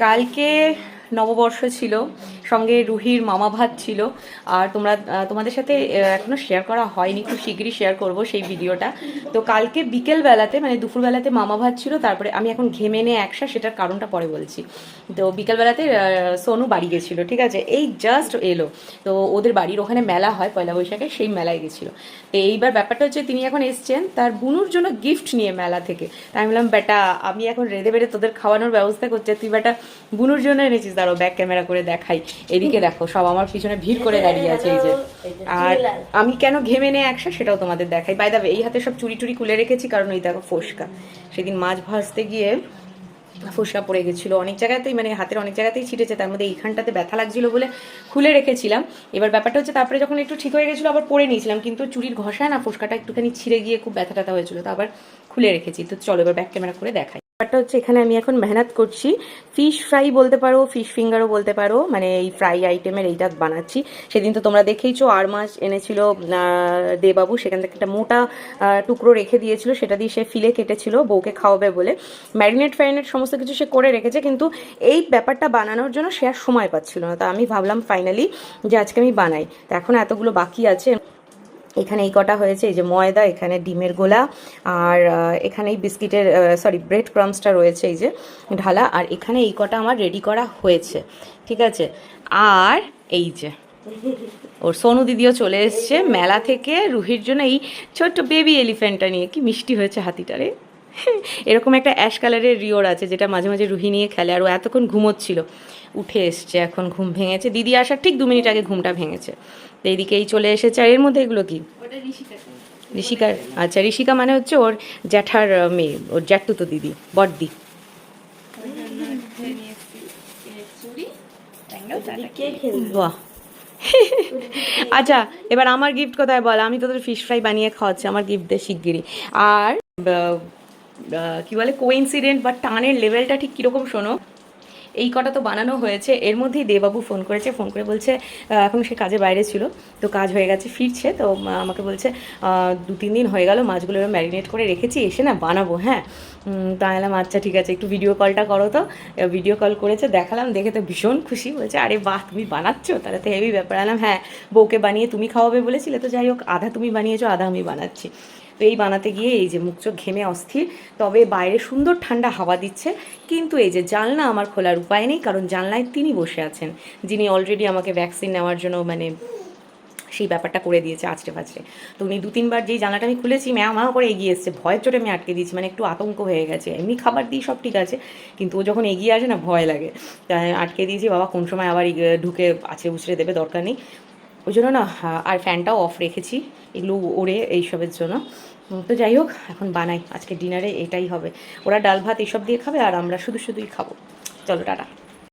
কালকে নববর্ষ ছিল, সঙ্গে রুহির মামা ভাত ছিল। আর তোমাদের সাথে এখনো শেয়ার করা হয়নি, খুব শীঘ্রই শেয়ার করব সেই ভিডিওটা। তো কালকে বিকেলবেলাতে মানে দুপুরবেলাতে মামা ভাত ছিল, তারপরে আমি এখন ঘেমে নিয়ে একসা, সেটার কারণটা পরে বলছি। তো বিকেলবেলাতে সোনু বাড়ি গেছিল, ঠিক আছে, এই জাস্ট এলো। তো ওদের বাড়ির ওখানে মেলা হয় পয়লা বৈশাখে, সেই মেলায় গেছিল। তো এইবার ব্যাপারটা হচ্ছে তিনি এখন এসছেন তার বুনুর জন্য গিফট নিয়ে মেলা থেকে। তাই আমি বললাম, বেটা আমি এখন রেঁধে বেড়ে তোদের খাওয়ানোর ব্যবস্থা করছি, তুই বেটা বুনুর জন্য এনেছিস, দাঁড়ো ব্যাক ক্যামেরা করে দেখাই। এদিকে দেখো সব আমার পিছনে ভিড় করে দাঁড়িয়ে আছে এই যে। আর আমি কেন ঘেমে নেই একসা সেটাও তোমাদের দেখাই। বাই দা ওয়ে, এই হাতে সব চুরি টুরি খুলে রেখেছি, কারণ ওই দেখো ফোসকা, সেদিন মাছ ভাজতে গিয়ে ফোসকা পড়ে গেছিলো অনেক জায়গাতেই, মানে হাতের অনেক জায়গাতেই ছিটেছে, তার মধ্যে এইখানটাতে ব্যথা লাগছিল বলে খুলে রেখেছিলাম। এবার ব্যাপারটা হচ্ছে তারপরে যখন একটু ঠিক হয়ে গেছিলো আবার পরে নিয়েছিলাম, কিন্তু চুরির ঘষায় না ফোসকাটা একটুখানি ছিঁড়ে গিয়ে খুব ব্যথা ট্যাথা হয়েছিল, তো আবার খুলে রেখেছি। তো চলো এবার ব্যাক ক্যামেরা করে দেখাই। ব্যাপারটা হচ্ছে এখানে আমি এখন মেহনত করছি, ফিশ ফ্রাই বলতে পারো, ফিশ ফিঙ্গারও বলতে পারো, মানে এই ফ্রাই আইটেমের এইটা বানাচ্ছি। সেদিন তো তোমরা দেখেইছো আর মাছ এনেছিল দেবাবু, সেখান থেকে একটা মোটা টুকরো রেখে দিয়েছিল, সেটা দিয়ে সে ফিলে কেটেছিল বউকে খাওয়াবে বলে। ম্যারিনেট ফ্যারিনেট সমস্ত কিছু সে করে রেখেছে, কিন্তু এই ব্যাপারটা বানানোর জন্য সে আর সময় পাচ্ছিল না। তা আমি ভাবলাম ফাইনালি যে আজকে আমি বানাই। তো এখন এতগুলো বাকি আছে, এখানে এই কটা হয়েছে, এই যে ময়দা, এখানে ডিমের গোলা, আর এখানে এই বিস্কিটের ব্রেড ক্রামসটা রয়েছে এই যে ঢালা, আর এখানে এই কটা আমার রেডি করা হয়েছে, ঠিক আছে। আর এই যে ওর সোনু দিদিও চলে এসছে মেলা থেকে রুহির জন্য এই ছোট্ট বেবি এলিফ্যান্টটা নিয়ে। কি মিষ্টি হয়েছে হাতিটারে। এরকম একটা অ্যাশ কালারের রিওর আছে, যেটা মাঝে মাঝে রুহি নিয়ে খেলে, আর ও এতক্ষণ ঘুমোচ্ছিল, উঠে এসছে এখন, ঘুম ভেঙেছে, দিদি আসার ঠিক 2 মিনিট আগে ঘুমটা ভেঙেছে। তো এইদিকেই চলে এসেছে। আর এর মধ্যে এগুলো কি? ঋষিকার, আচ্ছা ঋষিকা মানে হচ্ছে ওর জ্যাঠার মেয়ে, ওর জ্যাঠতুতো দিদি, বড়দি। বাহ। আচ্ছা এবার আমার গিফট কোথায় বল, আমি তোদের ফিশ ফ্রাই বানিয়ে খাওয়াচ্ছি, আমার গিফট দে শিগগিরই। আর কি বলে কোইন্সিডেন্ট বা টানের লেভেলটা ঠিক কীরকম শোনো। এই কটা তো বানানো হয়েছে, এর মধ্যেই দেবাবু ফোন করেছে, ফোন করে বলছে এখন সে কাজে বাইরে ছিল, তো কাজ হয়ে গেছে ফিরছে, তো আমাকে বলছে 2-3 দিন হয়ে গেল মাছগুলো ম্যারিনেট করে রেখেছি, এসে না বানাবো। হ্যাঁ, তাই এলাম, আচ্ছা ঠিক আছে, একটু ভিডিও কলটা করো। তো ভিডিও কল করেছে, দেখালাম, দেখে তো ভীষণ খুশি, বলছে আরে বাহ তুমি বানাচ্ছো, তাহলে তো হেভি ব্যাপার। এলাম হ্যাঁ, বউকে বানিয়ে তুমি খাওয়াবে বলেছিলে, তো যাই হোক আধা তুমি বানিয়েছো আধা আমি বানাচ্ছি। তো এই বানাতে গিয়ে এই যে মুখ চোখ ঘেমে অস্থির, তবে বাইরে সুন্দর ঠান্ডা হাওয়া দিচ্ছে, কিন্তু এই যে জানলা আমার খোলার উপায় নেই, কারণ জানলায় তিনি বসে আছেন, যিনি অলরেডি আমাকে ভ্যাকসিন নেওয়ার জন্য মানে সেই ব্যাপারটা করে দিয়েছে আছড়ে পাছড়ে। তো উনি 2-3 বার যেই জানলাটা আমি খুলেছি ম্যাও করে এগিয়ে এসছে, ভয়ের চোটে আমি আটকে দিয়েছি, মানে একটু আতঙ্ক হয়ে গেছে। এমনি খাবার দিই সব ঠিক আছে, কিন্তু ও যখন এগিয়ে আসে না ভয় লাগে, তাই আটকে দিয়েছি, বাবা কোন সময় আবার ঢুকে আছড়ে উছড়ে দেবে, দরকার নেই ওই জন্য না। আর ফ্যানটাও অফ রেখেছি এগুলো ওড়ে এইসবের জন্য। তো যাই হোক এখন বানাই, আজকে ডিনারে এটাই হবে। ওরা ডাল ভাত এইসব দিয়ে খাবে আর আমরা শুধুই খাবো। চলো টাটা।